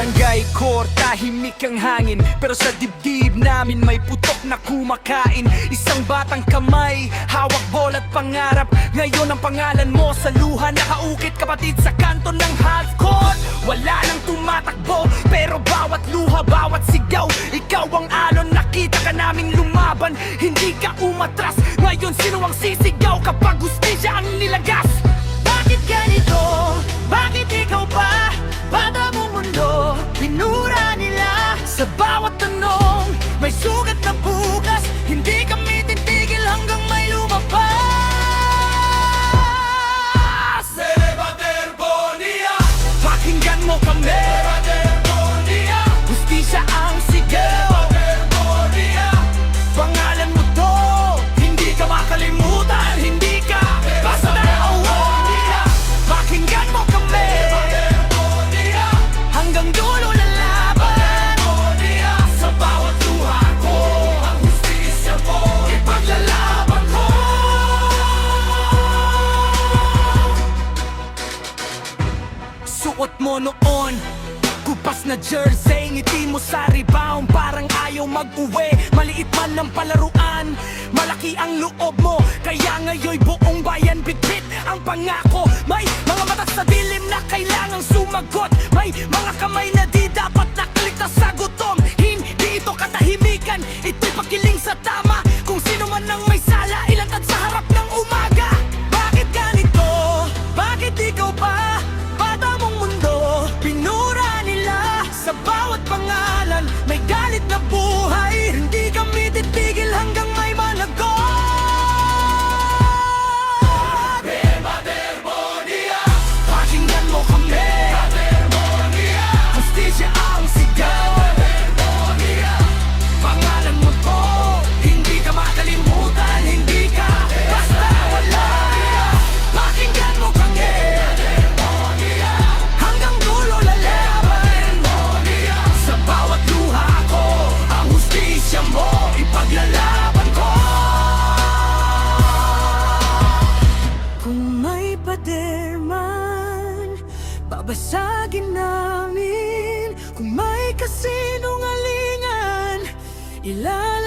Barangay Core, tahimik ang hangin, pero sa dibdib namin may putok na kumakain. Isang batang kamay, hawak bola at pangarap. Ngayon ang pangalan mo sa luha nakaukit, kapatid sa kanto ng half court. Wala nang tumatakbo, pero bawat luha, bawat sigaw, ikaw ang alon. Nakita ka naming lumaban, hindi ka umatras. Ngayon sino ang sisigaw kapag hustisya ang nilagas? Bakit ganito? Bakit ikaw pa? Bata mong mundo, pinura nila. Sa bawat tanong, may sugat na bukas. Hindi kami titigil hanggang may lumabas. Sebater Bonilla, Pakinggan mo kami. Sebater Bonilla, Hustisya ang sigaw. Sebater Bonilla, Pangalan mo to, hindi ka makalimutan. Hindi ka basta awa. Pakinggan mo kami. Sebater Bonilla, Hanggang dulo lalaban. Bonilla. Sa bawat luha ko, Ang hustisya mo, ipaglalaban ko. Suot mo noon kupas na jersey, ngiti mo sa rebound, parang ayaw mag-uwi. Maliit man ng palaruan, malaki ang loob mo. Kaya ngayon'y buong bayan bitbit ang pangako. May mga mata sa dilim na kailangang sumagot. May mga kamay na di dapat nakaligtas sa gutom. Hindi ito katahimikan, ito'y pakiling sa tama. Kung sino man ang may sala, ilantad sa harap ng umaga. Bakit ganito? Bakit ikaw pa? Bata mong mundo, pinura nila. Sa bawat pangalan, may galit na buhay. Hindi kami titigil hanggang may managot. Sebater Bonilla, Pakinggan mo kami. Sebater Bonilla, Hustisya ang sigaw. Sebater Bonilla, Pangalan mo to, hindi ka makalimutan. Hindi ka basta wala. Pakinggan mo kami. Hanggang dulo lalaban. Sa bawat luha ko, ang hustisya mo ipaglalaban ko. Kung may pader man, babasagin namin. Kung may kasinungalingan, ilan